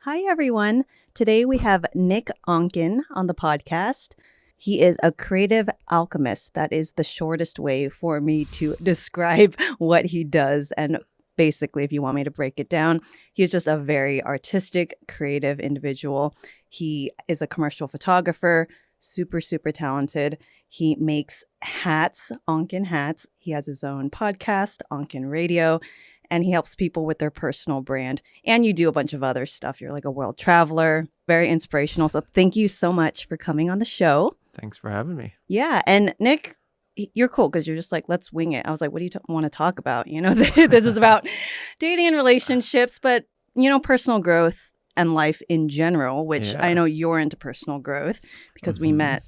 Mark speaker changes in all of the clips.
Speaker 1: Hi, everyone. Today we have Nick Onken on the podcast. He is a creative alchemist. That is the shortest way for me to describe what he does. And basically, if you want me to break it down, he's just a very artistic, creative individual. He is a commercial photographer, super talented. He makes hats, Onken hats. He has his own podcast, Onken Radio, and he helps people with their personal brand. And you do a bunch of other stuff. You're like a world traveler, very inspirational. So thank you so much for coming on the show.
Speaker 2: Thanks for having me.
Speaker 1: Yeah. And Nick, you're cool because you're just like, let's wing it. I was like, what do you want to talk about? You know, this is about dating and relationships, but, you know, personal growth and life in general, which I know you're into personal growth because we met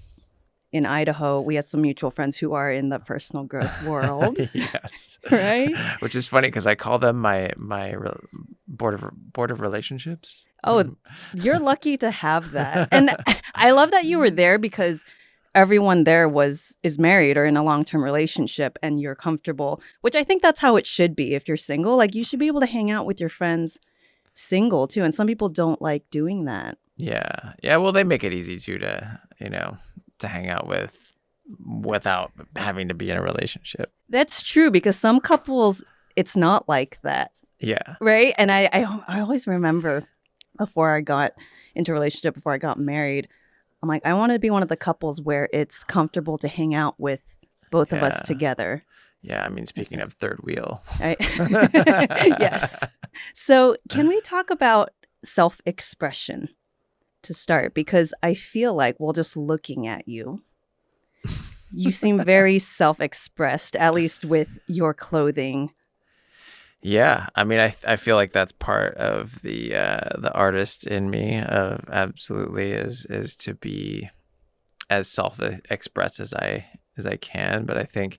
Speaker 1: in Idaho. We had some mutual friends who are in the personal growth world.
Speaker 2: Yes.
Speaker 1: Right?
Speaker 2: Which is funny because I call them my board of relationships.
Speaker 1: Oh, you're lucky to have that. And I love that you were there because everyone there is married or in a long-term relationship and you're comfortable, which I think that's how it should be if you're single. Like you should be able to hang out with your friends single too. And some people don't like doing that.
Speaker 2: Yeah. Yeah. Well, they make it easy too to hang out with without having to be in a relationship.
Speaker 1: That's true because some couples, it's not like that.
Speaker 2: Yeah.
Speaker 1: Right. And I always remember before I got into a relationship, before I got married, I'm like, I want to be one of the couples where it's comfortable to hang out with both of us together.
Speaker 2: Yeah. I mean, speaking of third wheel.
Speaker 1: Yes. So can we talk about self-expression to start? Because I feel like, well, just looking at you, you seem very self-expressed, at least with your clothing.
Speaker 2: Yeah, I mean, I feel like that's part of the artist in me. Absolutely is to be as self-expressed as I can. But I think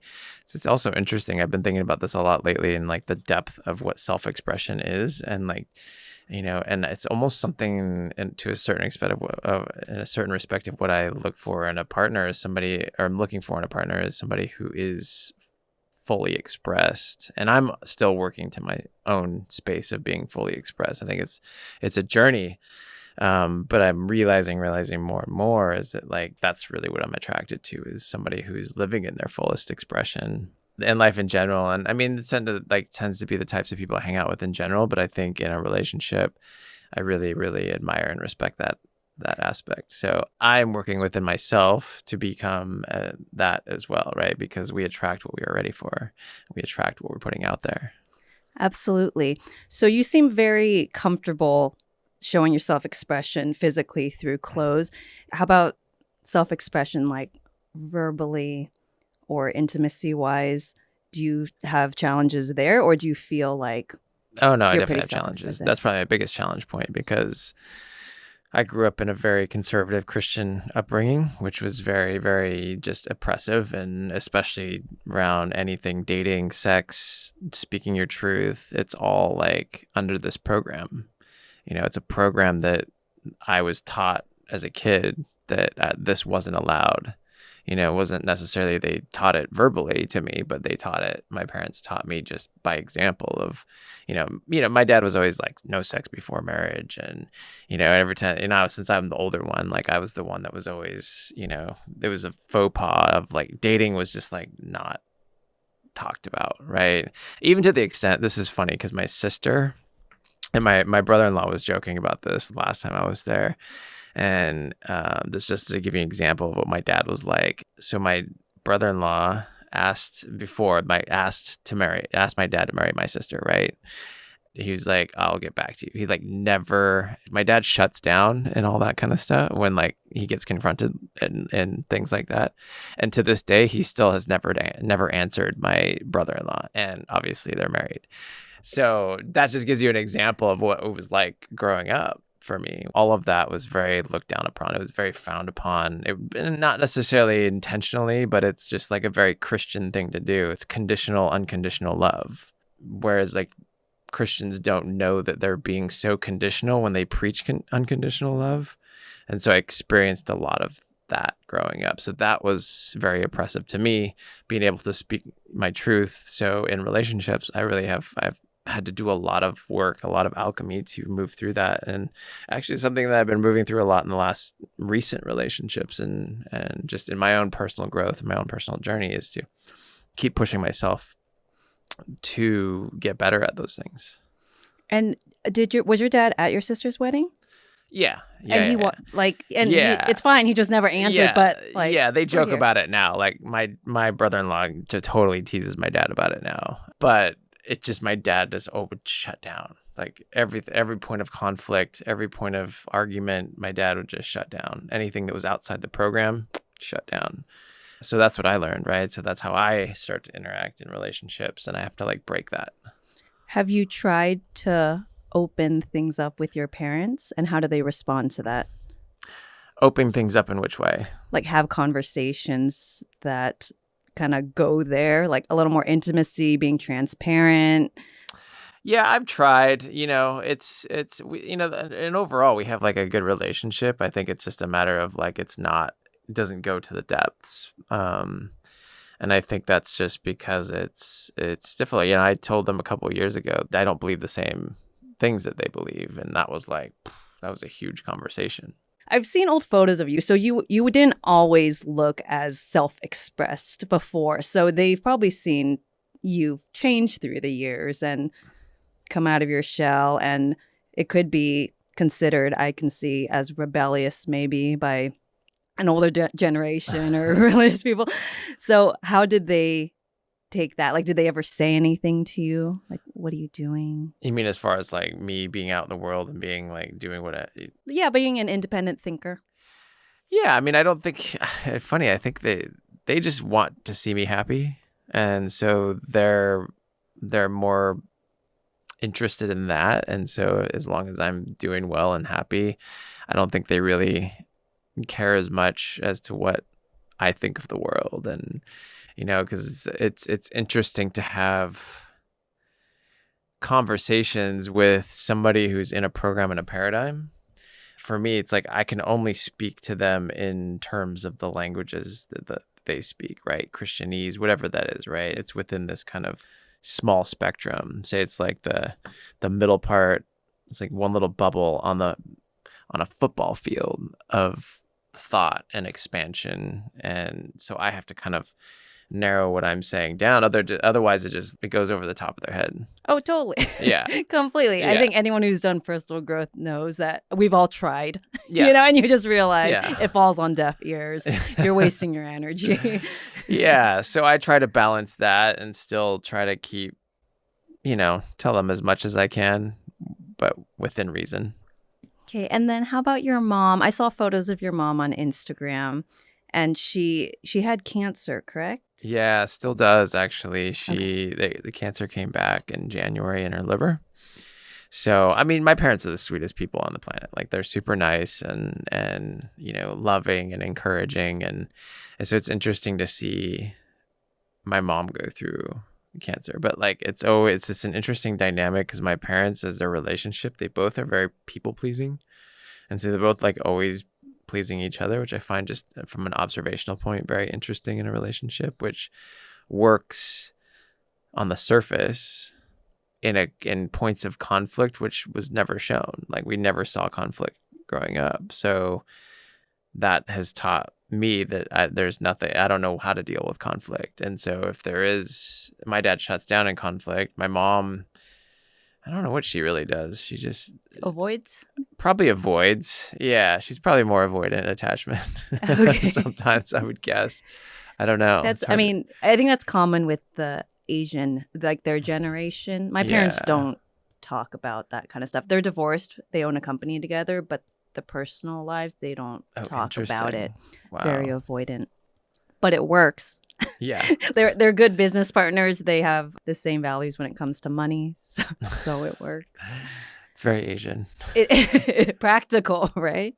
Speaker 2: it's also interesting. I've been thinking about this a lot lately, and like the depth of what self-expression is, and like, you know, and it's almost something to a certain extent in a certain respect of what I look for in a partner is somebody, or I'm looking for in a partner is somebody who is fully expressed. And I'm still working to my own space of being fully expressed. I think it's a journey. But I'm realizing more and more is that like, that's really what I'm attracted to is somebody who's living in their fullest expression in life in general. And I mean, it tends to be the types of people I hang out with in general, but I think in a relationship, I really, really admire and respect that aspect. So I'm working within myself to become that as well, right? Because we attract what we are ready for. We attract what we're putting out there.
Speaker 1: Absolutely. So you seem very comfortable showing your self-expression physically through clothes. How about self-expression like verbally or intimacy-wise? Do you have challenges there, or do you feel like
Speaker 2: Oh, no, I definitely have challenges. That's probably my biggest challenge point because I grew up in a very conservative Christian upbringing, which was very, very just oppressive, and especially around anything dating, sex, speaking your truth. It's all like under this program. You know, it's a program that I was taught as a kid that this wasn't allowed. You know, it wasn't necessarily they taught it verbally to me, but my parents taught me just by example of, you know, my dad was always like, no sex before marriage. And, you know, every time, you know, since I'm the older one, like I was the one that was always, you know, there was a faux pas of like dating was just like not talked about, right? Even to the extent, this is funny because my sister and my brother-in-law was joking about this last time I was there. And this just to give you an example of what my dad was like. So my brother-in-law asked my dad to marry my sister, right? He was like, I'll get back to you. He like never, my dad shuts down and all that kind of stuff when like he gets confronted and things like that. And to this day, he still has never answered my brother-in-law. And obviously they're married. So that just gives you an example of what it was like growing up. For me, all of that was very looked down upon. It was very frowned upon. Not necessarily intentionally, but it's just like a very Christian thing to do. It's conditional, unconditional love. Whereas like Christians don't know that they're being so conditional when they preach unconditional love. And so I experienced a lot of that growing up. So that was very oppressive to me, being able to speak my truth. So in relationships, I had to do a lot of work, a lot of alchemy to move through that. And actually something that I've been moving through a lot in the last recent relationships and just in my own personal growth, my own personal journey, is to keep pushing myself to get better at those things.
Speaker 1: And was your dad at your sister's wedding?
Speaker 2: Yeah.
Speaker 1: And it's fine. He just never answered, but
Speaker 2: they joke about it now. Like my brother-in-law just totally teases my dad about it now, but it just, my dad just would shut down. Like every point of conflict, every point of argument, my dad would just shut down. Anything that was outside the program, shut down. So that's what I learned, right? So that's how I start to interact in relationships, and I have to like break that.
Speaker 1: Have you tried to open things up with your parents, and how do they respond to that?
Speaker 2: Open things up in which way? Like
Speaker 1: have conversations that kind of go there, like a little more intimacy, being transparent.
Speaker 2: Yeah, I've tried. And overall we have like a good relationship. I think it's just a matter of like it doesn't go to the depths. And I think that's just because it's difficult. I told them a couple of years ago I don't believe the same things that they believe, and that was a huge conversation.
Speaker 1: I've seen old photos of you. So you didn't always look as self-expressed before. So they've probably seen you change through the years and come out of your shell. And it could be considered, I can see, as rebellious maybe by an older generation or religious people. So how did they take that? Like, did they ever say anything to you? Like, what are you doing?
Speaker 2: You mean as far as like me being out in the world and being like doing what
Speaker 1: Yeah, being an independent thinker.
Speaker 2: Yeah, I mean, I don't think it's funny. I think they just want to see me happy, and so they're more interested in that. And so as long as I'm doing well and happy, I don't think they really care as much as to what I think of the world. And because it's interesting to have conversations with somebody who's in a program and a paradigm. For me, it's like I can only speak to them in terms of the languages that they speak, right? Christianese, whatever that is, right? It's within this kind of small spectrum. Say it's like the middle part. It's like one little bubble on a football field of thought and expansion, and so I have to kind of narrow what I'm saying down. Otherwise, it goes over the top of their head.
Speaker 1: Oh, totally.
Speaker 2: Yeah,
Speaker 1: completely. Yeah. I think anyone who's done personal growth knows that we've all tried.
Speaker 2: Yeah,
Speaker 1: and you just realize it falls on deaf ears. You're wasting your energy.
Speaker 2: Yeah, so I try to balance that and still try to keep, tell them as much as I can, but within reason.
Speaker 1: Okay, and then how about your mom? I saw photos of your mom on Instagram, and she had cancer, correct?
Speaker 2: Yeah, still does actually. The cancer came back in January in her liver. So, I mean, my parents are the sweetest people on the planet. Like, they're super nice and loving and encouraging, and so it's interesting to see my mom go through cancer. But like, it's just an interesting dynamic because my parents, as their relationship, they both are very people pleasing, and so they're both like always pleasing each other, which I find just from an observational point very interesting in a relationship, which works on the surface in points of conflict, which was never shown. Like, we never saw conflict growing up, so that has taught me that there's nothing, I don't know how to deal with conflict. And so if there is, my dad shuts down in conflict. My mom, I don't know what she really does. She just probably avoids. Yeah, she's probably more avoidant attachment. Okay. Sometimes, I would guess. I don't know.
Speaker 1: I think that's common with the Asian, like their generation. My parents don't talk about that kind of stuff. They're divorced. They own a company together, but the personal lives, they don't talk about it. Wow. Very avoidant, but it works.
Speaker 2: Yeah.
Speaker 1: They're good business partners. They have the same values when it comes to money, so it works.
Speaker 2: It's very Asian.
Speaker 1: Practical, right?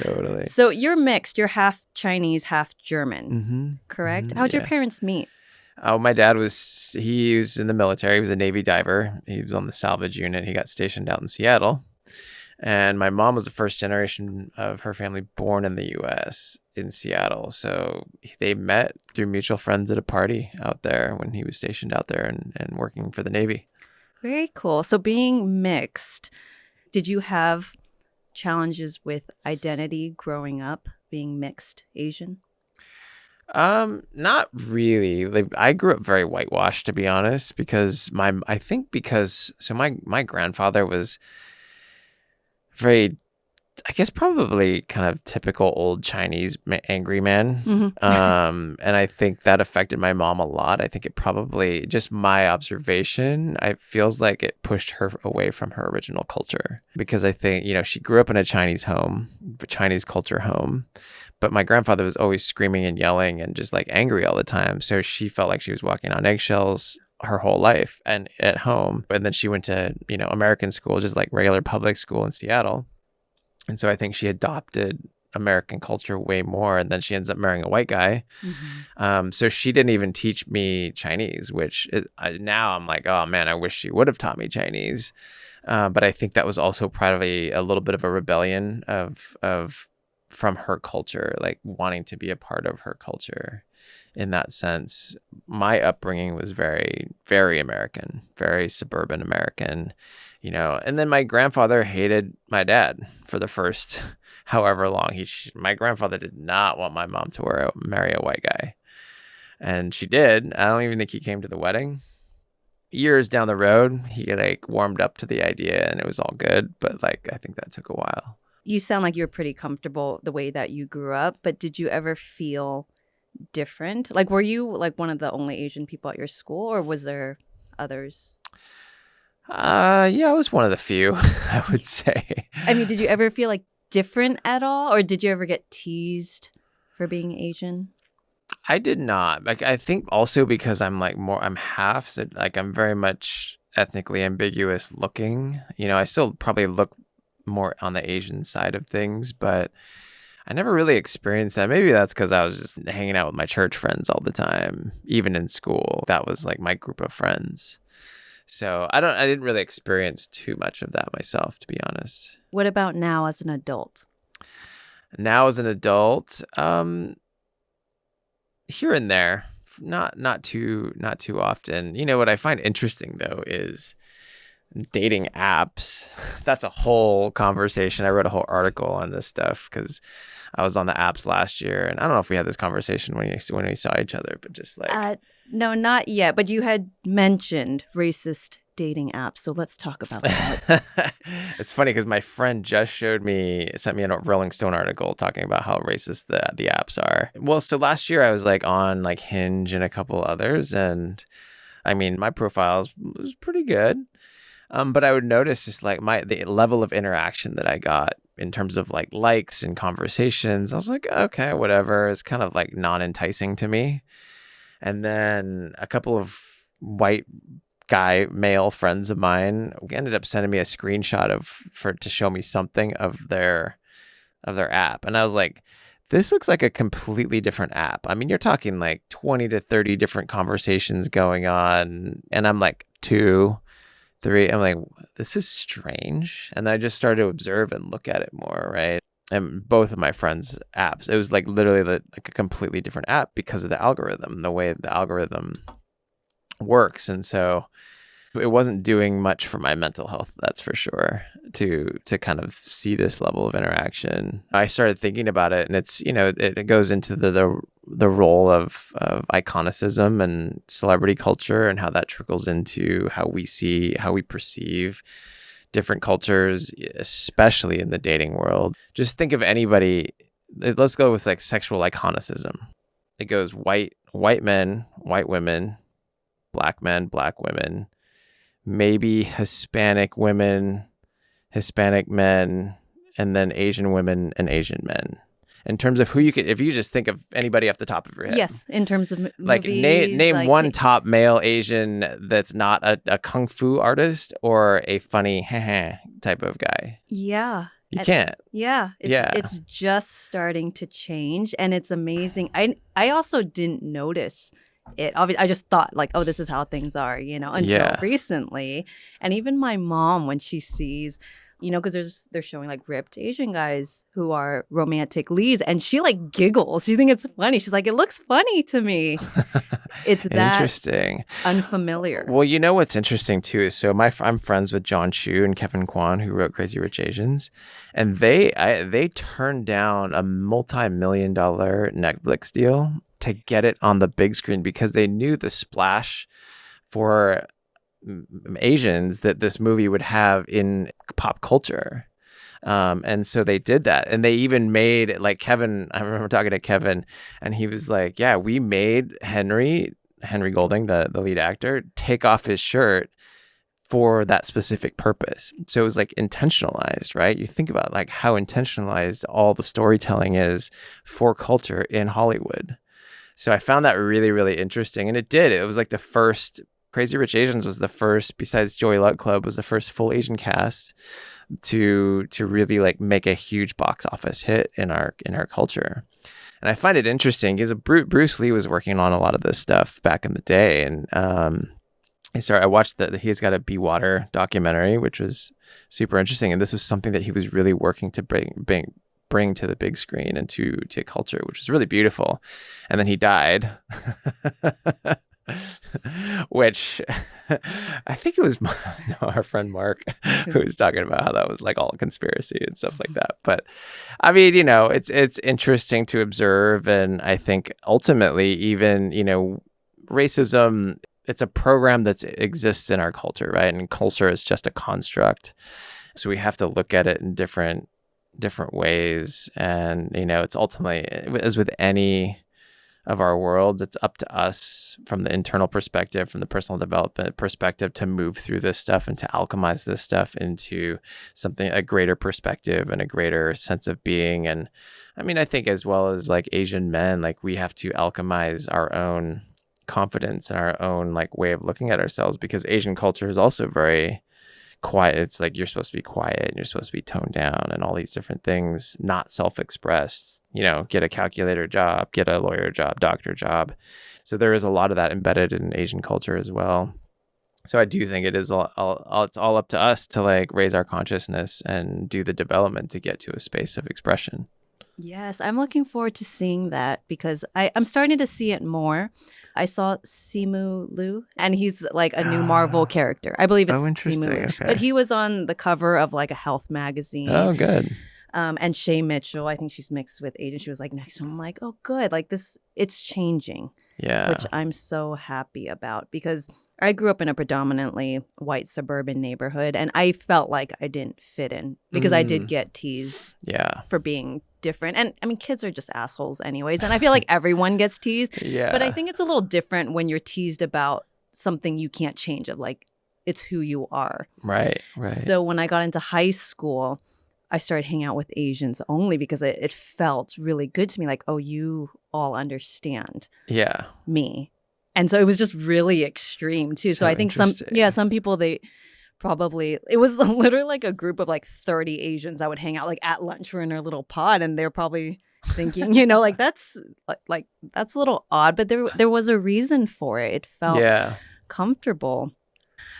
Speaker 2: Totally.
Speaker 1: So you're mixed. You're half Chinese, half German, correct? Mm-hmm. How'd your parents meet?
Speaker 2: Oh, my dad he was in the military. He was a Navy diver. He was on the salvage unit. He got stationed out in Seattle. And my mom was the first generation of her family born in the U.S. in Seattle. So they met through mutual friends at a party out there when he was stationed out there and working for the Navy.
Speaker 1: Very cool. So being mixed, did you have challenges with identity growing up, being mixed Asian?
Speaker 2: Not really. Like I grew up very whitewashed, to be honest, because my grandfather was very, I guess, probably kind of typical old Chinese angry man. And I think that affected my mom a lot. I think it probably, just my observation, it feels like it pushed her away from her original culture, because I think, she grew up in a Chinese home, a Chinese culture home, but my grandfather was always screaming and yelling and just like angry all the time. So she felt like she was walking on eggshells her whole life and at home. And then she went to, American school, just like regular public school in Seattle. And so I think she adopted American culture way more. And then she ends up marrying a white guy. So she didn't even teach me Chinese, which now I'm like, oh man, I wish she would have taught me Chinese. But I think that was also probably a little bit of a rebellion of from her culture, like wanting to be a part of her culture. In that sense, my upbringing was very, very American, very suburban American, and then my grandfather hated my dad for the first however long. My grandfather did not want my mom to marry a white guy. And she did. I don't even think he came to the wedding. Years down the road, he like warmed up to the idea and it was all good. But like, I think that took a while.
Speaker 1: You sound like you're pretty comfortable the way that you grew up, but did you ever feel different? Like, were you like one of the only Asian people at your school, or was there others?
Speaker 2: Yeah, I was one of the few, I would say.
Speaker 1: I mean, did you ever feel like different at all, or did you ever get teased for being Asian?
Speaker 2: I did not. Like, I think also because I'm half, so like I'm very much ethnically ambiguous looking. I still probably look more on the Asian side of things, but I never really experienced that. Maybe that's because I was just hanging out with my church friends all the time, even in school. That was like my group of friends. So I didn't really experience too much of that myself, to be honest.
Speaker 1: What about now as an adult?
Speaker 2: Now as an adult, here and there, not too often. What I find interesting though is dating apps. That's a whole conversation. I wrote a whole article on this stuff because I was on the apps last year, and I don't know if we had this conversation when we saw each other, but just like
Speaker 1: no, not yet. But you had mentioned racist dating apps, so let's talk about that.
Speaker 2: It's funny because my friend just sent me a Rolling Stone article talking about how racist the apps are. Well, so last year I was like on like Hinge and a couple others, and I mean my profile was pretty good. But I would notice just like the level of interaction that I got in terms of like likes and conversations. I was like, okay, whatever. It's kind of like non-enticing to me. And then a couple of white male friends of mine ended up sending me a screenshot to show me something of their app. And I was like, this looks like a completely different app. I mean, you're talking like 20 to 30 different conversations going on. And I'm like 2, 3, I'm like, this is strange. And then I just started to observe and look at it more, right? And both of my friends' apps, it was like literally like a completely different app because of the algorithm, the way the algorithm works. And so it wasn't doing much for my mental health, that's for sure, to kind of see this level of interaction. I started thinking about it, and it's, it goes into the role of iconicism and celebrity culture and how that trickles into how we perceive different cultures, especially in the dating world. Just think of anybody, let's go with like sexual iconicism. It goes white men, white women, black men, black women, maybe Hispanic women, Hispanic men, and then Asian women and Asian men. In terms of who if you just think of anybody off the top of your head.
Speaker 1: Yes, in terms of movies.
Speaker 2: Like name like, one top male Asian that's not a kung fu artist or a funny type of guy.
Speaker 1: Yeah.
Speaker 2: You can't.
Speaker 1: Yeah. It's just starting to change, and it's amazing. I also didn't notice it. Obviously, I just thought like, oh, this is how things are, until recently. And even my mom, when she sees, because they're showing like ripped Asian guys who are romantic leads, and she like giggles. She thinks it's funny. She's like, it looks funny to me. It's that
Speaker 2: Interesting.
Speaker 1: unfamiliar.
Speaker 2: Well, what's interesting too is I'm friends with John Chu and Kevin Kwan, who wrote Crazy Rich Asians, and they turned down a multi-million-dollar Netflix deal to get it on the big screen because they knew the splash for Asians that this movie would have in pop culture. And so they did that. And they even made, like, Kevin, I remember talking to Kevin, and he was like, yeah, we made Henry Golding, the lead actor, take off his shirt for that specific purpose. So it was like intentionalized, right? You think about like how intentionalized all the storytelling is for culture in Hollywood. So I found that really, really interesting. And it was like the first, Crazy Rich Asians was the first, besides Joey Luck Club, was the first full Asian cast to really like make a huge box office hit in our culture. And I find it interesting because Bruce Lee was working on a lot of this stuff back in the day. And I watched He's Got to Be Water documentary, which was super interesting. And this was something that he was really working to bring to the big screen and to culture, which was really beautiful. And then he died. Which I think it was our friend Mark who was talking about how that was like all a conspiracy and stuff like that. But I mean, it's interesting to observe. And I think ultimately even, racism, it's a program that exists in our culture, right? And culture is just a construct. So we have to look at it in different ways. And, it's ultimately, as with any of our world, it's up to us from the internal perspective, from the personal development perspective, to move through this stuff and to alchemize this stuff into a greater perspective and a greater sense of being. And I mean, I think as well as like Asian men, like we have to alchemize our own confidence and our own like way of looking at ourselves, because Asian culture is also very quiet. It's like you're supposed to be quiet and you're supposed to be toned down and all these different things, not self-expressed, get a calculator job, get a lawyer job, doctor job. So there is a lot of that embedded in Asian culture as well. So I do think it's all up to us to like raise our consciousness and do the development to get to a space of expression.
Speaker 1: Yes, I'm looking forward to seeing that because I'm starting to see it more. I saw Simu Liu, and he's like a new Marvel character. I believe it's
Speaker 2: interesting.
Speaker 1: Simu Liu.
Speaker 2: Okay.
Speaker 1: But he was on the cover of like a health magazine.
Speaker 2: Oh, good.
Speaker 1: And Shay Mitchell, I think she's mixed with Asian. She was like next to him. I'm like, oh, good. Like this, it's changing.
Speaker 2: Yeah.
Speaker 1: Which I'm so happy about because I grew up in a predominantly white suburban neighborhood, and I felt like I didn't fit in because I did get teased for being different. And I mean, kids are just assholes anyways. And I feel like everyone gets teased.
Speaker 2: Yeah.
Speaker 1: But I think it's a little different when you're teased about something you can't change of like, it's who you are.
Speaker 2: Right.
Speaker 1: So when I got into high school, I started hanging out with Asians only because it felt really good to me. Like, oh, you all understand me. And so it was just really extreme too. So I think some people, it was literally like a group of like 30 Asians that would hang out like at lunch. We're in our little pod and they're probably thinking, like that's a little odd, but there was a reason for it. It felt comfortable.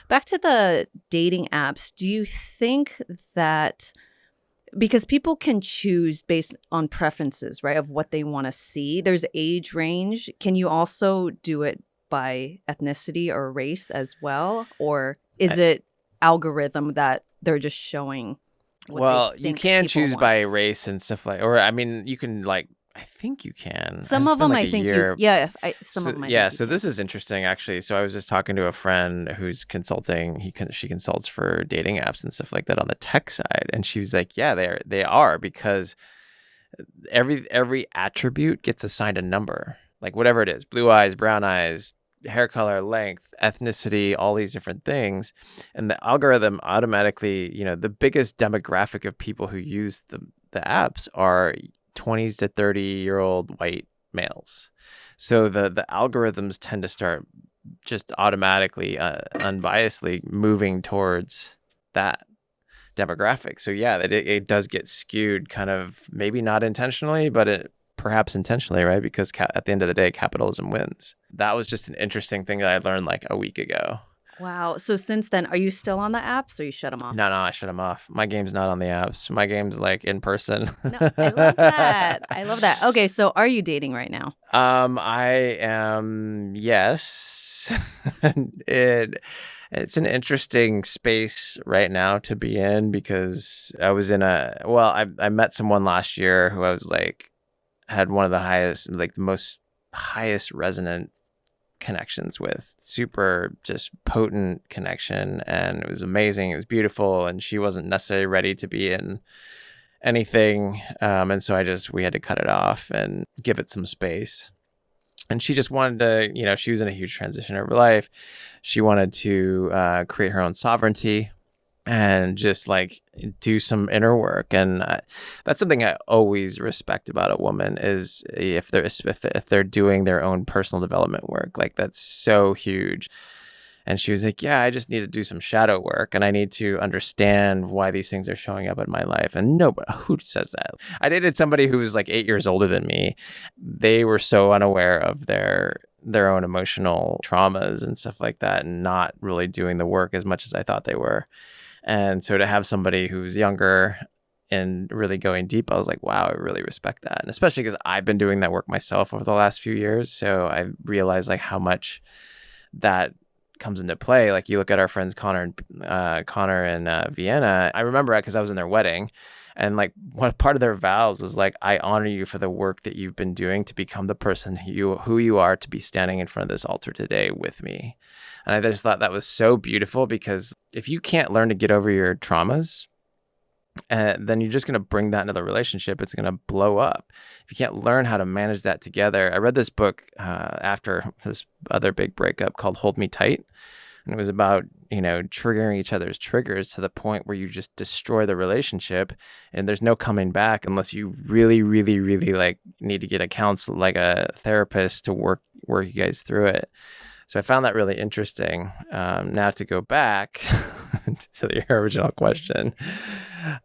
Speaker 1: Back to the dating apps. Do you think that because people can choose based on preferences, right, of what they want to see, there's age range. Can you also do it by ethnicity or race as well? Or is it algorithm that they're just showing what they think
Speaker 2: you can choose
Speaker 1: want?
Speaker 2: by race and stuff or I mean, you can like, I think you can.
Speaker 1: Some of them, like I think you, some of them.
Speaker 2: So this is interesting actually. So I was just talking to a friend who's consulting. She consults for dating apps and stuff like that on the tech side, and she was like, "Yeah, they are because every attribute gets assigned a number, like whatever it is, blue eyes, brown eyes, hair color, length, ethnicity, all these different things, and the algorithm automatically, the biggest demographic of people who use the apps are 20s to 30-year-old white males. So the algorithms tend to start just automatically, unbiasedly moving towards that demographic. So yeah, it does get skewed kind of, maybe not intentionally, but perhaps intentionally, right? Because at the end of the day, capitalism wins. That was just an interesting thing that I learned like a week ago.
Speaker 1: Wow. So since then, are you still on the apps or you shut them off?
Speaker 2: No, I shut them off. My game's not on the apps. My game's like in person.
Speaker 1: No, I love that. I love that. Okay, so are you dating right now?
Speaker 2: I am, yes. It's an interesting space right now to be in because I met someone last year who I was like, had one of the highest, like the most highest resonant connections with, super just potent connection, and it was amazing. It was beautiful, and she wasn't necessarily ready to be in anything, and so we had to cut it off and give it some space. And she just wanted to, she was in a huge transition of her life. She wanted to create her own sovereignty and just like do some inner work. And that's something I always respect about a woman is if they're doing their own personal development work. Like that's so huge. And she was like, yeah, I just need to do some shadow work and I need to understand why these things are showing up in my life. And nobody, who says that? I dated somebody who was like 8 years older than me. They were so unaware of their own emotional traumas and stuff like that and not really doing the work as much as I thought they were. And so to have somebody who's younger and really going deep, I was like, wow, I really respect that. And especially because I've been doing that work myself over the last few years. So I realized like how much that comes into play. Like you look at our friends Connor in Vienna. I remember it because I was in their wedding, and like one part of their vows was like, I honor you for the work that you've been doing to become the person who you are to be standing in front of this altar today with me. And I just thought that was so beautiful because if you can't learn to get over your traumas, then you're just going to bring that into the relationship. It's going to blow up. If you can't learn how to manage that together. I read this book after this other big breakup called Hold Me Tight. And it was about, triggering each other's triggers to the point where you just destroy the relationship and there's no coming back unless you really, really, really like need to get a counselor, like a therapist to work you guys through it. So I found that really interesting. Now to go back to the original question.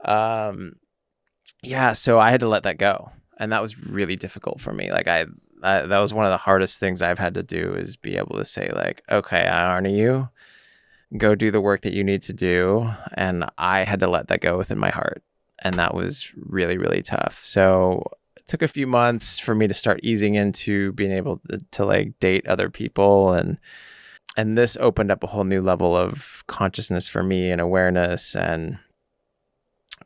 Speaker 2: So I had to let that go. And that was really difficult for me. Like that was one of the hardest things I've had to do is be able to say like, okay, I honor you. Go do the work that you need to do. And I had to let that go within my heart. And that was really, really tough. So took a few months for me to start easing into being able to like date other people, and this opened up a whole new level of consciousness for me and awareness. And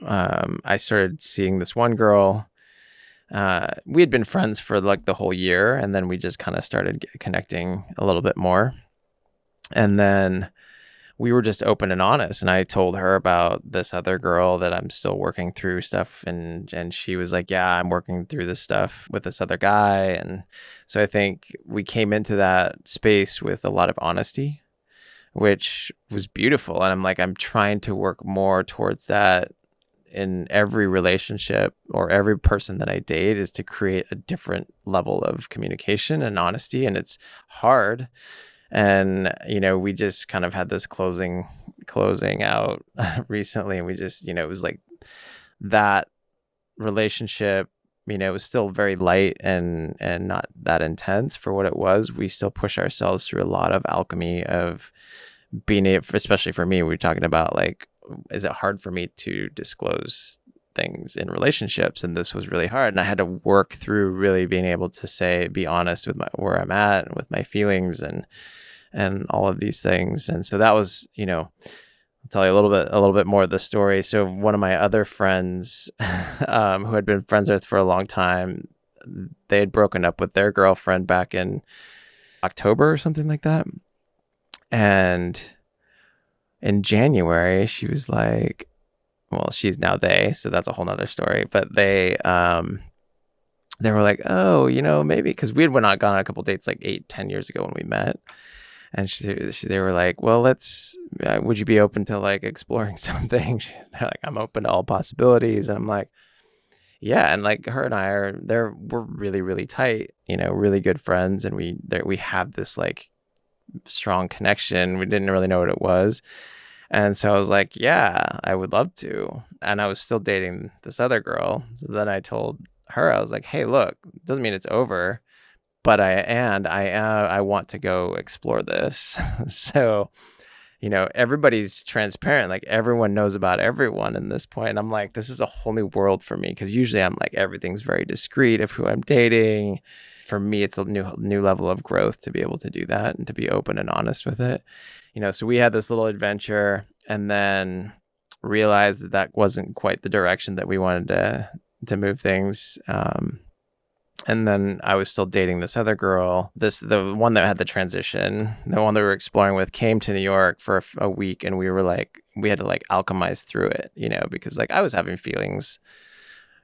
Speaker 2: I started seeing this one girl. We had been friends for like the whole year, and then we just kind of started connecting a little bit more, and then we were just open and honest. And I told her about this other girl that I'm still working through stuff. And she was like, yeah, I'm working through this stuff with this other guy. And so I think we came into that space with a lot of honesty, which was beautiful. And I'm like, I'm trying to work more towards that in every relationship or every person that I date, is to create a different level of communication and honesty. And it's hard. And, we just kind of had this closing out recently. And we just, it was like that relationship, it was still very light and not that intense for what it was. We still push ourselves through a lot of alchemy of being able, especially for me, we were talking about like, is it hard for me to disclose things in relationships? And this was really hard. And I had to work through really being able to be honest with where I'm at and with my feelings and all of these things. And so that was, I'll tell you a little bit more of the story. So one of my other friends, who had been friends with for a long time, they had broken up with their girlfriend back in October or something like that. And in January, she was like, well, she's now so that's a whole nother story, but they were like, oh, maybe, because we had gone on a couple dates like 8-10 years ago when we met. And they were like, well, would you be open to like exploring something? They're like, I'm open to all possibilities. And I'm like, yeah. And like her and I we're really, really tight, really good friends. And we have this like strong connection. We didn't really know what it was. And so I was like, yeah, I would love to. And I was still dating this other girl. So then I told her, I was like, hey, look, it doesn't mean it's over, but I want to go explore this. So everybody's transparent. Like everyone knows about everyone in this point. And I'm like, this is a whole new world for me. Because usually I'm like, everything's very discreet of who I'm dating. For me, it's a new level of growth to be able to do that and to be open and honest with it. So we had this little adventure and then realized that wasn't quite the direction that we wanted to move things. And then I was still dating this other girl. The one that had the transition, the one that we were exploring with, came to New York for a week, and we had to like alchemize through it, because like I was having feelings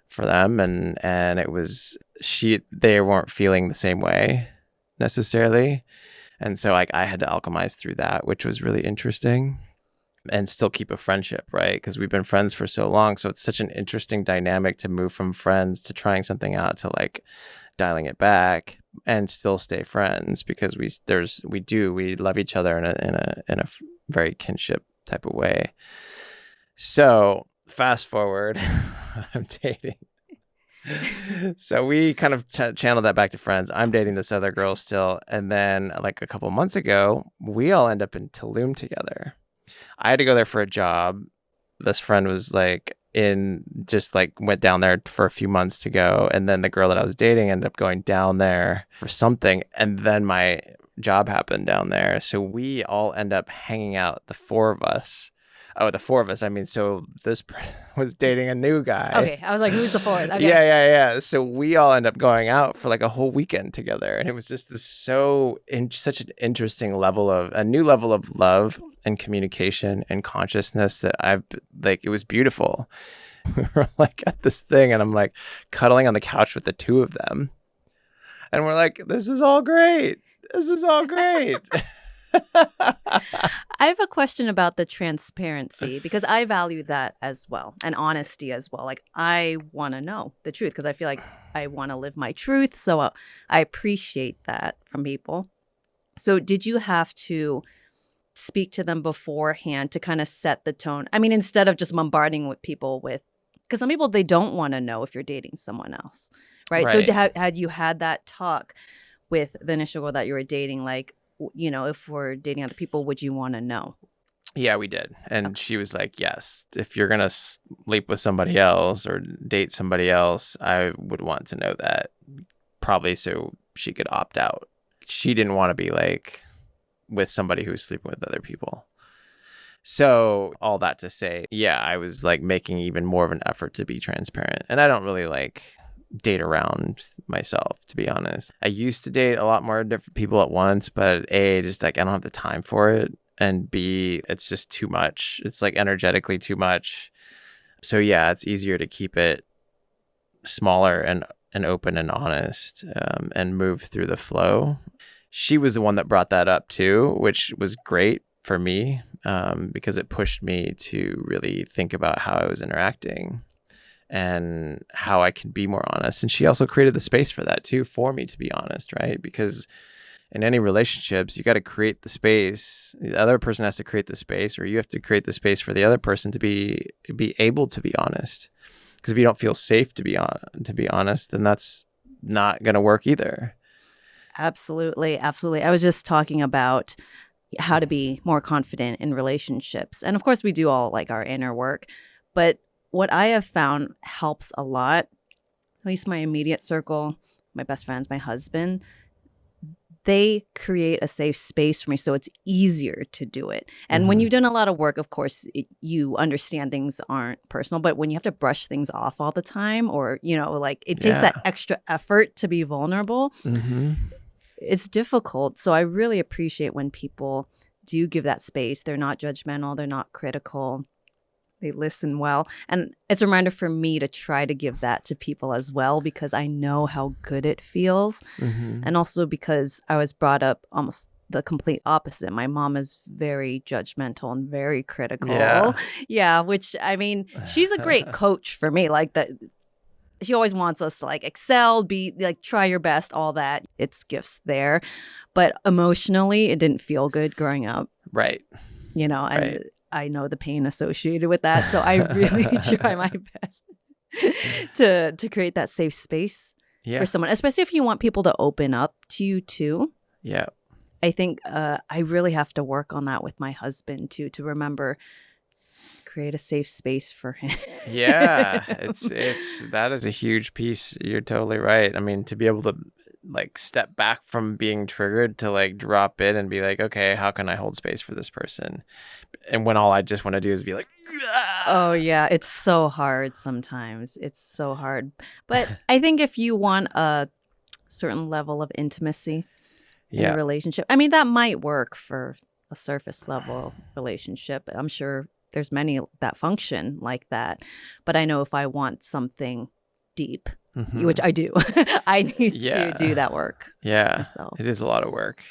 Speaker 2: for them, and it was they weren't feeling the same way necessarily, and so like I had to alchemize through that, which was really interesting. And still keep a friendship, right? Because we've been friends for so long. So it's such an interesting dynamic to move from friends to trying something out to like dialing it back and still stay friends, because we love each other in a very kinship type of way. So fast forward, I'm dating. So we kind of channeled that back to friends. I'm dating this other girl still. And then like a couple months ago, we all end up in Tulum together. I had to go there for a job. This friend was like went down there for a few months to go. And then the girl that I was dating ended up going down there for something. And then my job happened down there. So we all end up hanging out, the four of us. Oh, the four of us. I mean, so this was dating a new guy.
Speaker 1: Okay. I was like, who's the fourth? Okay.
Speaker 2: Yeah. So we all end up going out for like a whole weekend together. And it was just such an interesting a new level of love and communication and consciousness that it was beautiful. We were like at this thing, and I'm like cuddling on the couch with the two of them. And we're like, this is all great. This is all great.
Speaker 1: I have a question about the transparency, because I value that as well, and honesty as well. Like I want to know the truth because I feel like I want to live my truth. So I appreciate that from people. So did you have to speak to them beforehand to kind of set the tone? I mean, instead of just bombarding with people because some people, they don't want to know if you're dating someone else, right? So had you had that talk with the initial girl that you were dating, like, if we're dating other people, would you want to know?
Speaker 2: Yeah, we did. And she was like, yes, if you're going to sleep with somebody else or date somebody else, I would want to know that, probably so she could opt out. She didn't want to be like with somebody who's sleeping with other people. So all that to say, yeah, I was like making even more of an effort to be transparent. And I don't really like date around myself, to be honest. I used to date a lot more different people at once, but A, just like I don't have the time for it, and B, it's just too much. It's like energetically too much. So yeah, it's easier to keep it smaller and open and honest, and move through the flow. She was the one that brought that up too, which was great for me, because it pushed me to really think about how I was interacting and how I can be more honest. And she also created the space for that too, for me to be honest, right? Because in any relationships, you got to create the space. The other person has to create the space, or you have to create the space for the other person to be able to be honest. Because if you don't feel safe to be honest, then that's not going to work either.
Speaker 1: Absolutely. I was just talking about how to be more confident in relationships. And of course, we do all like our inner work. But what I have found helps a lot, at least my immediate circle, my best friends, my husband, they create a safe space for me, so it's easier to do it. And when you've done a lot of work, of course, you understand things aren't personal. But when you have to brush things off all the time, or, like it takes that extra effort to be vulnerable, it's difficult. So I really appreciate when people do give that space. They're not judgmental. They're not critical. They listen well. And it's a reminder for me to try to give that to people as well, because I know how good it feels. And also because I was brought up almost the complete opposite. My mom is very judgmental and very critical. Yeah, which, I mean, she's a great coach for me. Like that, she always wants us to like excel, be like, try your best, all that. It's gifts there. But emotionally, it didn't feel good growing up.
Speaker 2: Right.
Speaker 1: And I know the pain associated with that. So I really try my best to create that safe space for someone, especially if you want people to open up to you too.
Speaker 2: Yeah.
Speaker 1: I think I really have to work on that with my husband too, to remember create a safe space for him.
Speaker 2: Yeah, it's that is a huge piece. You're totally right. I mean, to be able to like step back from being triggered to like drop in and be like, okay, how can I hold space for this person? And when all I just want to do is be like,
Speaker 1: Oh yeah, it's so hard sometimes. It's so hard. But I think if you want a certain level of intimacy in a
Speaker 2: yeah,
Speaker 1: relationship, I mean that might work for a surface level relationship. I'm sure there's many that function like that. But I know if I want something deep, which I do, I need to do that work myself.
Speaker 2: it is a lot of work.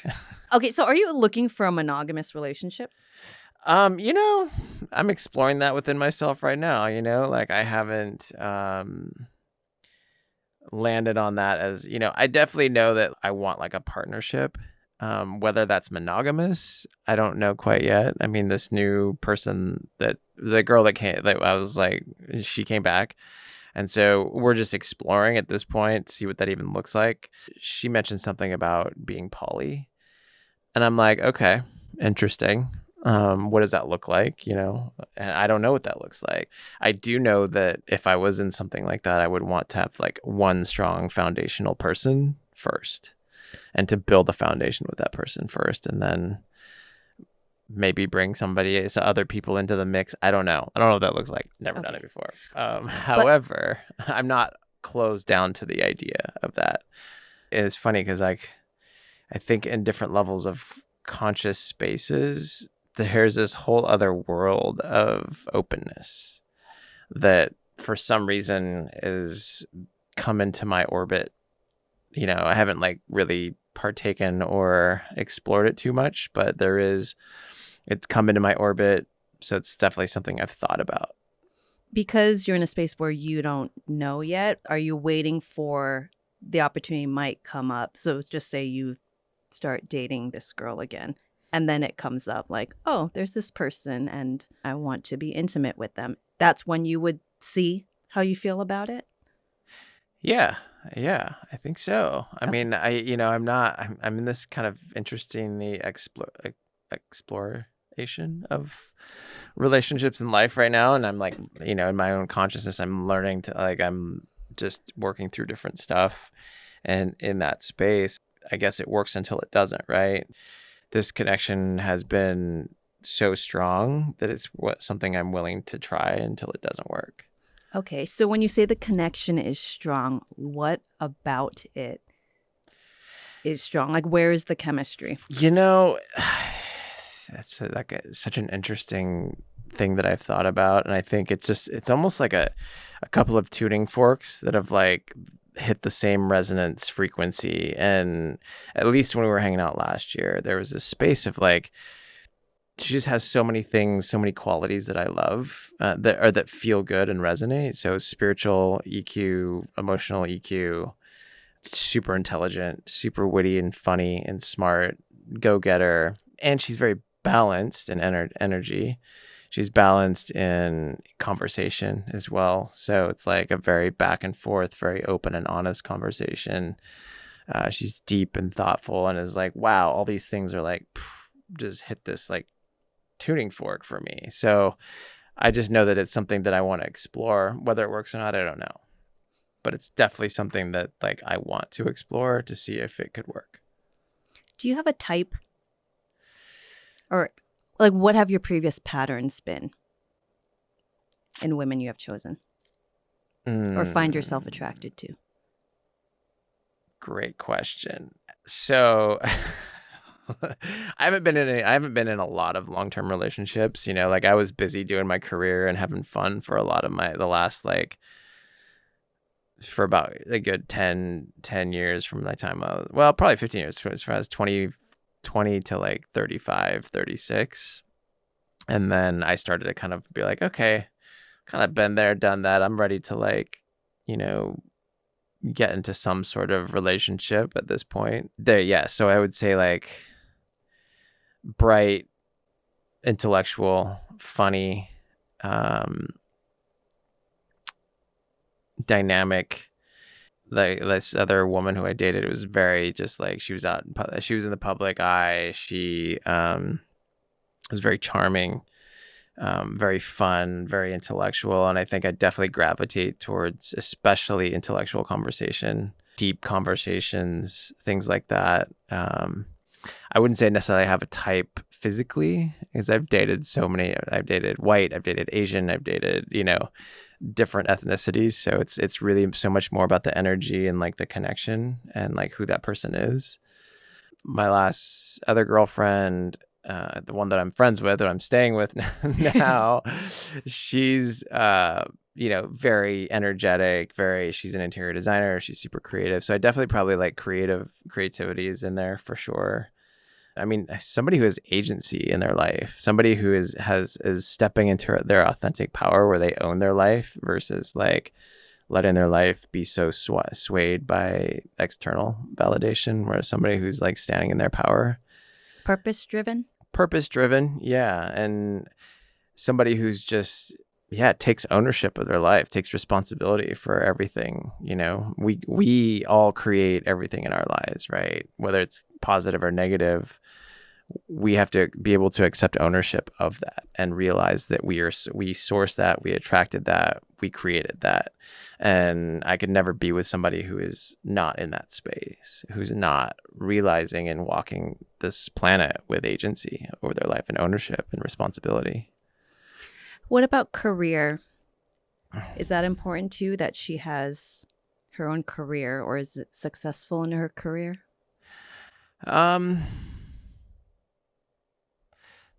Speaker 1: Okay, so are you looking for a monogamous relationship?
Speaker 2: You know, I'm exploring that within myself right now, you know, like I haven't landed on that as, you know, I definitely know that I want like a partnership. Whether that's monogamous, I don't know quite yet. I mean, this new person that the girl that came, that I was like, she came back. And so we're just exploring at this point, see what that even looks like. She mentioned something about being poly. And I'm like, okay, interesting. What does that look like? You know, and I don't know what that looks like. I do know that if I was in something like that, I would want to have like one strong foundational person first and to build a foundation with that person first. And then maybe bring somebody, so other people into the mix. I don't know. I don't know what that looks like. Never done it before. However, I'm not closed down to the idea of that. It's funny because I think in different levels of conscious spaces, there's this whole other world of openness that for some reason is come into my orbit. You know, I haven't like really partaken or explored it too much, but it's come into my orbit. So it's definitely something I've thought about.
Speaker 1: Because you're in a space where you don't know yet, are you waiting for the opportunity might come up? So just say you start dating this girl again, and then it comes up like, oh, there's this person and I want to be intimate with them. That's when you would see how you feel about it?
Speaker 2: Yeah, I think so. I mean, I'm in this kind of interestingly exploration of relationships in life right now. And I'm like, you know, in my own consciousness, I'm learning to like, I'm just working through different stuff. And in that space, I guess it works until it doesn't, right? This connection has been so strong that it's something I'm willing to try until it doesn't work.
Speaker 1: Okay, so when you say the connection is strong, what about it is strong? Like, where is the chemistry?
Speaker 2: You know, that's such an interesting thing that I've thought about. And I think it's almost like a couple of tuning forks that have like hit the same resonance frequency. And at least when we were hanging out last year, there was this space of like, she just has so many things, so many qualities that I love that feel good and resonate. So spiritual EQ, emotional EQ, super intelligent, super witty and funny and smart, go-getter. And she's very balanced in energy. She's balanced in conversation as well. So it's like a very back and forth, very open and honest conversation. She's deep and thoughtful and is like, wow, all these things are like, just hit this like tuning fork for me. So I just know that it's something that I want to explore. Whether it works or not, I don't know. But it's definitely something that like I want to explore to see if it could work.
Speaker 1: Do you have a type? Or like what have your previous patterns been in women you have chosen? Or find yourself attracted to?
Speaker 2: Great question. So I haven't been in a lot of long-term relationships, you know, like I was busy doing my career and having fun for a lot of the last like for about a good 10 years from the time probably 15 years from I was 20 to like 35, 36. And then I started to kind of be like, okay, kind of been there, done that. I'm ready to like, you know, get into some sort of relationship at this point. So I would say like bright, intellectual, funny, dynamic, like this other woman who I dated, it was very just like she was she was in the public eye. She was very charming, very fun, very intellectual. And I think I definitely gravitate towards especially intellectual conversation, deep conversations, things like that. I wouldn't say necessarily I have a type physically, because I've dated so many. I've dated white, I've dated Asian, I've dated, different ethnicities. So it's really so much more about the energy and like the connection and like who that person is. My last other girlfriend, the one that I'm friends with, or I'm staying with now, she's very energetic, she's an interior designer, she's super creative. So I definitely probably like creativity is in there for sure. I mean, somebody who has agency in their life, somebody who is stepping into their authentic power where they own their life versus like letting their life be so swayed by external validation, whereas somebody who's like standing in their power.
Speaker 1: Purpose driven,
Speaker 2: yeah. And somebody who's just takes ownership of their life, takes responsibility for everything. We all create everything in our lives, right? Whether it's positive or negative, we have to be able to accept ownership of that and realize that we sourced that, we attracted that, we created that. And I could never be with somebody who is not in that space, who's not realizing and walking this planet with agency over their life and ownership and responsibility.
Speaker 1: What about career? Is that important too, that she has her own career, or is it successful in her career?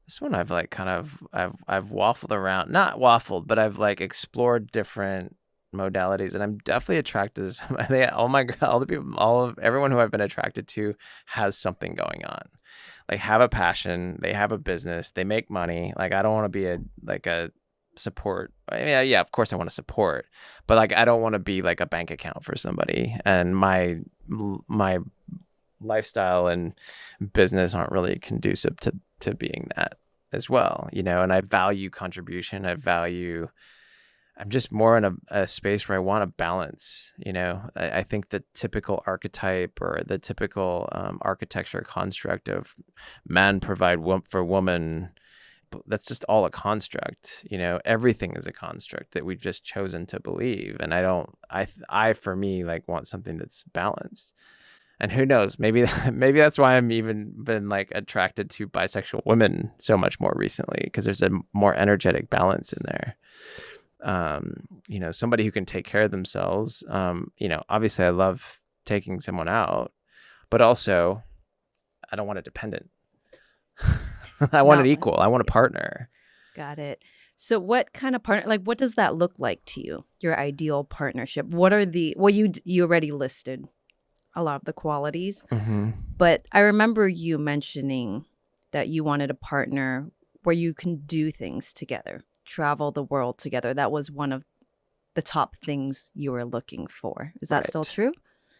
Speaker 2: This one I've like I've waffled around, not waffled, but I've like explored different modalities, and I'm definitely attracted to somebody. Everyone who I've been attracted to has something going on. Like have a passion, they have a business, they make money. Like I don't want to be a support. I mean, yeah, of course I want to support, but like I don't want to be like a bank account for somebody. And my lifestyle and business aren't really conducive to being that as well, and I value contribution. I'm just more in a space where I want a balance. I think the typical archetype or the typical architecture construct of man provide for woman, that's just all a construct. Everything is a construct that we've just chosen to believe. And I for me, like want something that's balanced. And who knows, maybe that's why I'm even been like attracted to bisexual women so much more recently, because there's a more energetic balance in there. Somebody who can take care of themselves. Obviously I love taking someone out, but also I don't want a dependent. I want an equal. I want a partner.
Speaker 1: Got it. So what kind of partner, like what does that look like to you? Your ideal partnership? What are you already listed a lot of the qualities, but I remember you mentioning that you wanted a partner where you can do things together, travel the world together. That was one of the top things you were looking for. Is that still true?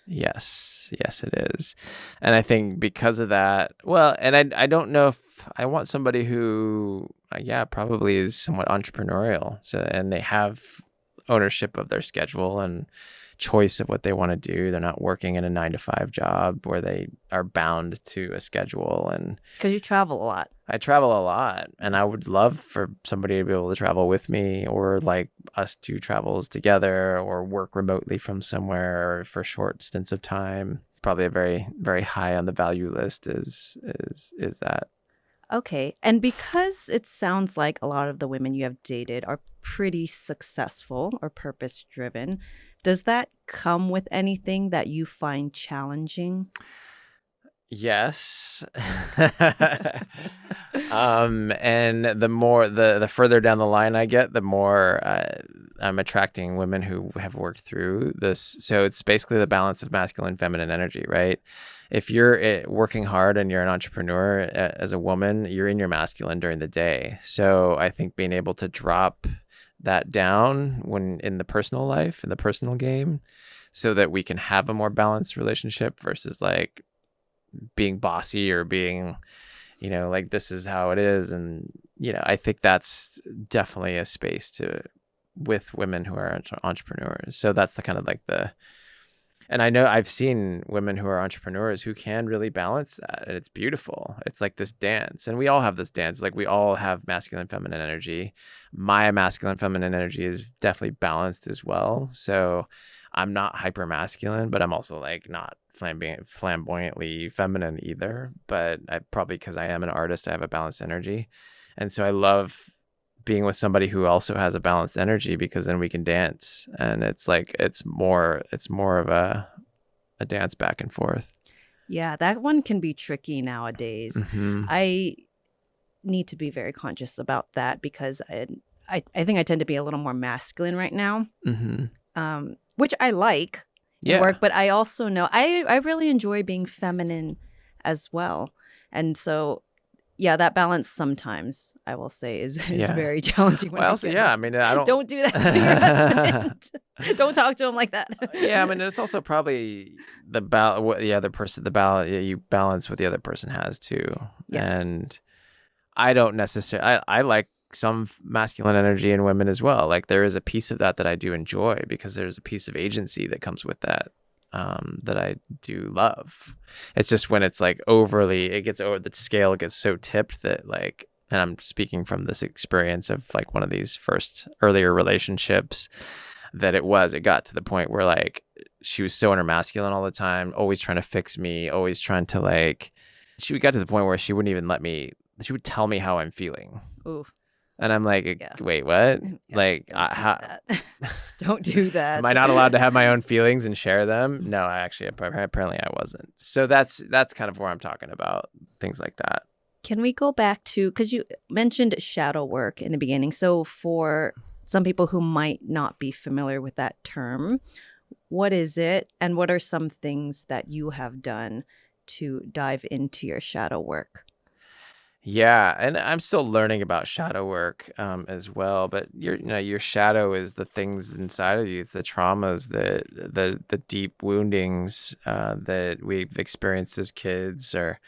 Speaker 2: Yes, it is. And I think because of that, and I don't know if I want somebody who, probably is somewhat entrepreneurial. So, and they have ownership of their schedule and choice of what they want to do. They're not working in a 9-to-5 job where they are bound to a schedule. And
Speaker 1: because you travel a lot.
Speaker 2: I travel a lot, and I would love for somebody to be able to travel with me, or like us to travels together, or work remotely from somewhere for short stints of time. Probably a very, very high on the value list is that.
Speaker 1: Okay. And because it sounds like a lot of the women you have dated are pretty successful or purpose driven, does that come with anything that you find challenging?
Speaker 2: Yes. And the further down the line I get, the more I'm attracting women who have worked through this. So it's basically the balance of masculine and feminine energy, right? If you're working hard and you're an entrepreneur as a woman, you're in your masculine during the day. So I think being able to drop that down when in the personal life, in the personal game, so that we can have a more balanced relationship versus like being bossy or being, like this is how it is. And, I think that's definitely a space with women who are entrepreneurs. So that's the kind of like And I know I've seen women who are entrepreneurs who can really balance that. And it's beautiful. It's like this dance. And we all have this dance. Like we all have masculine, feminine energy. My masculine, feminine energy is definitely balanced as well. So I'm not hyper masculine, but I'm also like not flamboyantly feminine either. But I probably, because I am an artist, I have a balanced energy. And so I love being with somebody who also has a balanced energy, because then we can dance, and it's like it's more of a dance back and forth.
Speaker 1: Yeah, that one can be tricky nowadays.
Speaker 2: Mm-hmm.
Speaker 1: I need to be very conscious about that, because I think I tend to be a little more masculine right now, which I like in work, but I also know I really enjoy being feminine as well. And so yeah, that balance sometimes, I will say, is very challenging.
Speaker 2: Well, also, I mean, I
Speaker 1: don't do that to your husband. Don't talk to him like that.
Speaker 2: Yeah, I mean, it's also probably what the other person, you balance what the other person has too. Yes. And I don't necessarily, I like some masculine energy in women as well. Like there is a piece of that I do enjoy, because there's a piece of agency that comes with that. That I do love. It's just when it's like the scale gets so tipped that like, and I'm speaking from this experience of like one of these earlier relationships, that it got to the point where like she was so inner masculine all the time, always trying to fix me, always trying to like, she got to the point where she wouldn't even she would tell me how I'm feeling.
Speaker 1: Ooh.
Speaker 2: And I'm like, wait, what?
Speaker 1: Yeah,
Speaker 2: like,
Speaker 1: don't do that.
Speaker 2: Am I not allowed to have my own feelings and share them? No, apparently I wasn't. So that's kind of where I'm talking about things like that.
Speaker 1: Can we go back to, because you mentioned shadow work in the beginning. So for some people who might not be familiar with that term, what is it? And what are some things that you have done to dive into your shadow work?
Speaker 2: Yeah, and I'm still learning about shadow work as well. But your shadow is the things inside of you. It's the traumas, the deep woundings that we've experienced as kids, or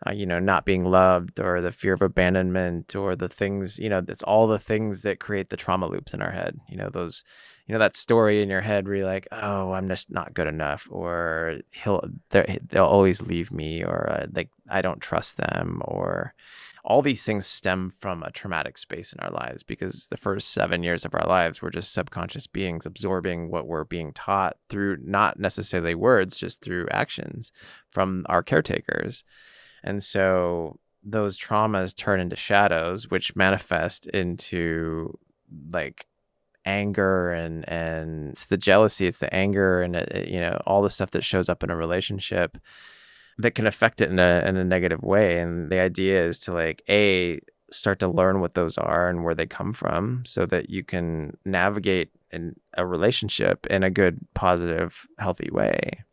Speaker 2: not being loved, or the fear of abandonment, or the things, it's all the things that create the trauma loops in our head. That story in your head where you're like, oh, I'm just not good enough, or they'll always leave me, or like I don't trust them, or all these things stem from a traumatic space in our lives, because the first 7 years of our lives, we're just subconscious beings absorbing what we're being taught through not necessarily words, just through actions from our caretakers. And so those traumas turn into shadows, which manifest into like anger, and it's the jealousy, it's the anger, and all the stuff that shows up in a relationship that can affect it in a negative way. And the idea is to like start to learn what those are and where they come from, so that you can navigate in a relationship in a good, positive, healthy way.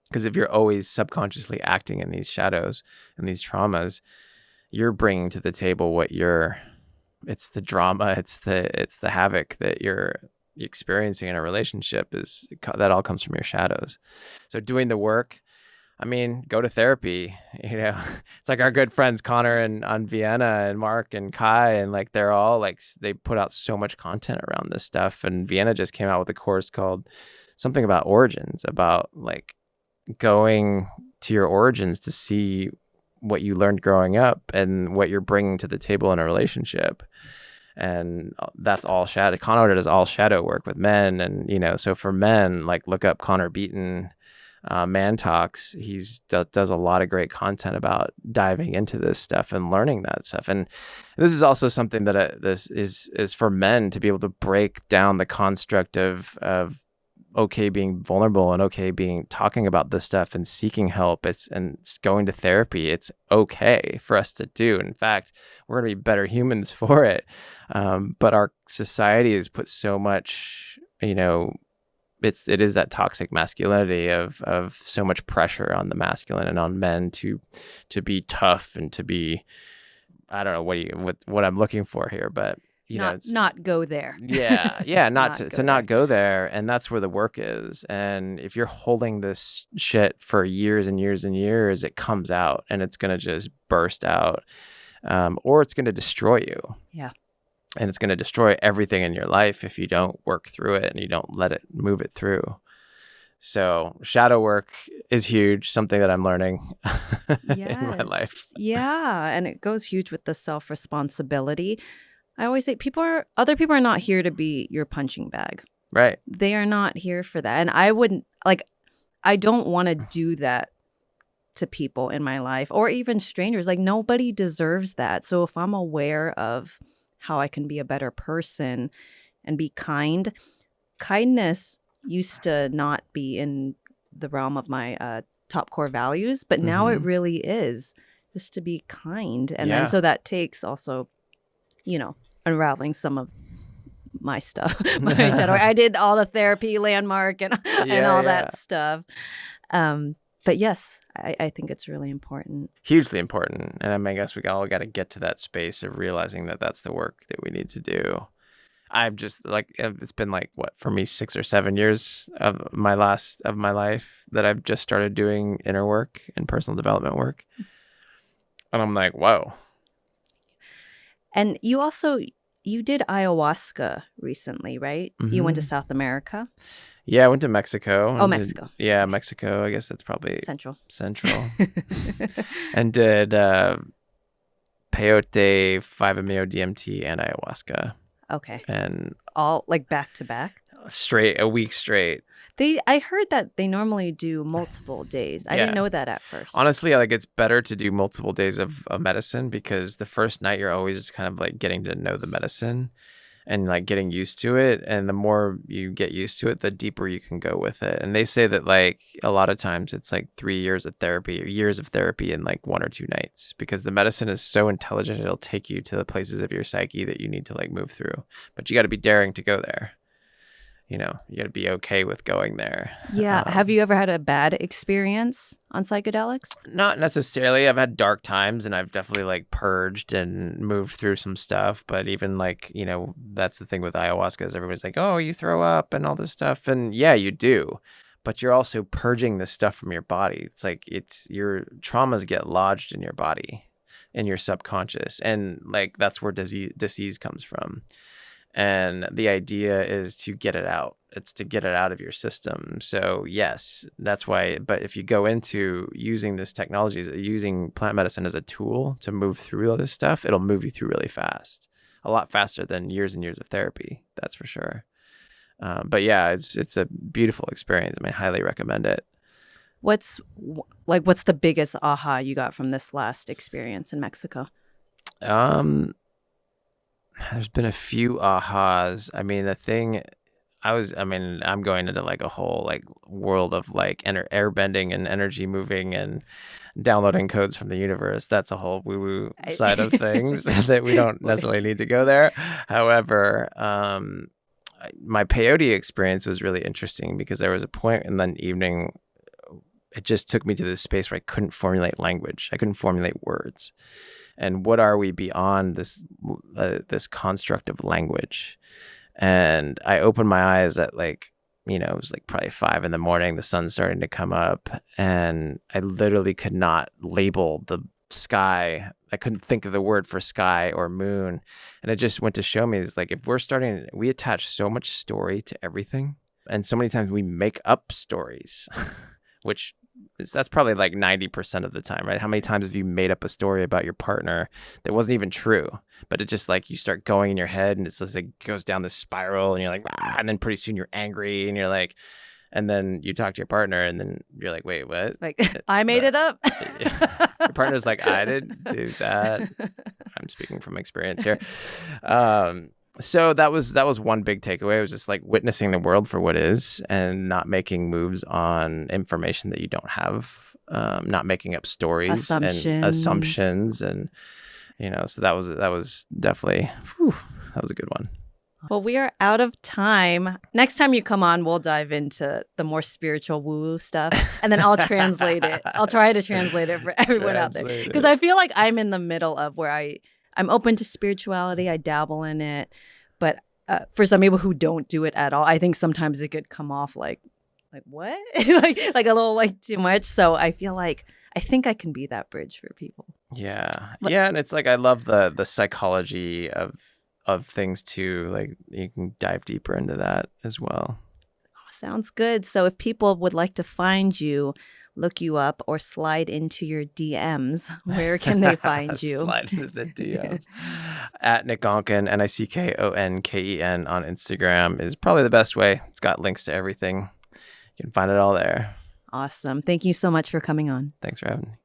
Speaker 2: Because if you're always subconsciously acting in these shadows and these traumas, you're bringing to the table it's the drama, it's the havoc that you're experiencing in a relationship. That all comes from your shadows. So doing the work, I mean, go to therapy. It's like our good friends Connor and Vienna and Mark and Kai, and like they're all like, they put out so much content around this stuff. And Vienna just came out with a course called something about origins, about like going to your origins to see what you learned growing up and what you're bringing to the table in a relationship. And that's all shadow. Connor does all shadow work with men. And, so for men, like look up Connor Beaton, Man Talks. He does a lot of great content about diving into this stuff and learning that stuff. And this is also something that this is for men to be able to break down the construct of okay being vulnerable, and okay talking about this stuff and seeking help. It's going to therapy. It's okay for us to do. In fact, we're going to be better humans for it. But our society has put so much, it is that toxic masculinity of so much pressure on the masculine and on men to be tough and to be, I don't know what I'm looking for here, but
Speaker 1: not go there.
Speaker 2: Yeah, not go there. And that's where the work is. And if you're holding this shit for years and years and years, it comes out and it's going to just burst out, or it's going to destroy you.
Speaker 1: Yeah.
Speaker 2: And it's going to destroy everything in your life if you don't work through it and you don't let it move it through. So shadow work is huge, something that I'm learning in my life.
Speaker 1: Yeah. And it goes huge with the self-responsibility. I always say other people are not here to be your punching bag.
Speaker 2: Right.
Speaker 1: They are not here for that. And I don't want to do that to people in my life or even strangers. Like nobody deserves that. So if I'm aware of how I can be a better person and be kind, kindness used to not be in the realm of my top core values, but now it really is, just to be kind. And then so that takes also, unraveling some of my stuff. I did all the therapy landmark and all that stuff. But yes, I think it's really important.
Speaker 2: Hugely important. And I guess we all got to get to that space of realizing that that's the work that we need to do. I've just it's been for me 6 or 7 years of my life that I've just started doing inner work and personal development work. And I'm like, whoa.
Speaker 1: And you did ayahuasca recently, right? You went to South America?
Speaker 2: Yeah, I went to Mexico.
Speaker 1: Oh, Mexico.
Speaker 2: Mexico. I guess that's probably
Speaker 1: Central.
Speaker 2: And did peyote, 5-MeO-DMT, and ayahuasca.
Speaker 1: Okay.
Speaker 2: And
Speaker 1: all back to back?
Speaker 2: A week straight.
Speaker 1: I heard that they normally do multiple days. I didn't know that at first.
Speaker 2: Honestly, it's better to do multiple days of medicine, because the first night you're always just kind of getting to know the medicine and getting used to it. And the more you get used to it, the deeper you can go with it. And they say that a lot of times it's 3 years of therapy or years of therapy in 1 or 2 nights, because the medicine is so intelligent. It'll take you to the places of your psyche that you need to move through. But you got to be daring to go there. You got to be okay with going there.
Speaker 1: Yeah. Have you ever had a bad experience on psychedelics?
Speaker 2: Not necessarily. I've had dark times, and I've definitely purged and moved through some stuff. But even that's the thing with ayahuasca, is everybody's like, oh, you throw up and all this stuff. And yeah, you do. But you're also purging this stuff from your body. It's your traumas get lodged in your body, in your subconscious. And that's where disease comes from. And the idea is to get it out. It's to get it out of your system. So yes, that's why. But if you go into using this technology, using plant medicine as a tool to move through all this stuff, it'll move you through really fast, a lot faster than years and years of therapy. That's for sure. But yeah, it's a beautiful experience. I highly recommend it.
Speaker 1: What's the biggest aha you got from this last experience in Mexico?
Speaker 2: There's been a few ahas. I'm going into a whole world of airbending and energy moving and downloading codes from the universe. That's a whole woo-woo side of things that we don't necessarily need to go there. However, my peyote experience was really interesting, because there was a point in the evening, it just took me to this space where I couldn't formulate language. I couldn't formulate words. And what are we beyond this construct of language? And I opened my eyes at it was probably 5 a.m. The sun's starting to come up, and I literally could not label the sky. I couldn't think of the word for sky or moon. And it just went to show me is if we attach so much story to everything, and so many times we make up stories, which that's probably 90% of the time, right? How many times have you made up a story about your partner that wasn't even true, but it just you start going in your head, and it's just goes down this spiral, and you're and then pretty soon you're angry, and you're and then you talk to your partner, and then you're wait, what?
Speaker 1: I made it up.
Speaker 2: Your partner's I didn't do that. I'm speaking from experience here. So that was one big takeaway. It was just witnessing the world for what is, and not making moves on information that you don't have, not making up stories and assumptions, and so that was definitely that was a good one.
Speaker 1: Well, we are out of time. Next time you come on, we'll dive into the more spiritual woo-woo stuff, and then I'll translate it. I'll try to translate it for everyone out there, because I feel I'm in the middle of where I'm open to spirituality. I dabble in it. But for some people who don't do it at all, I think sometimes it could come off like what? like a little too much. So I feel I think I can be that bridge for people.
Speaker 2: Yeah. Yeah. And it's I love the psychology of things too. You can dive deeper into that as well.
Speaker 1: Sounds good. So if people would like to find you, look you up, or slide into your DMs, where can they find you?
Speaker 2: Slide into the DMs. At Nick Onken, Nickonken on Instagram is probably the best way. It's got links to everything. You can find it all there.
Speaker 1: Awesome. Thank you so much for coming on.
Speaker 2: Thanks for having me.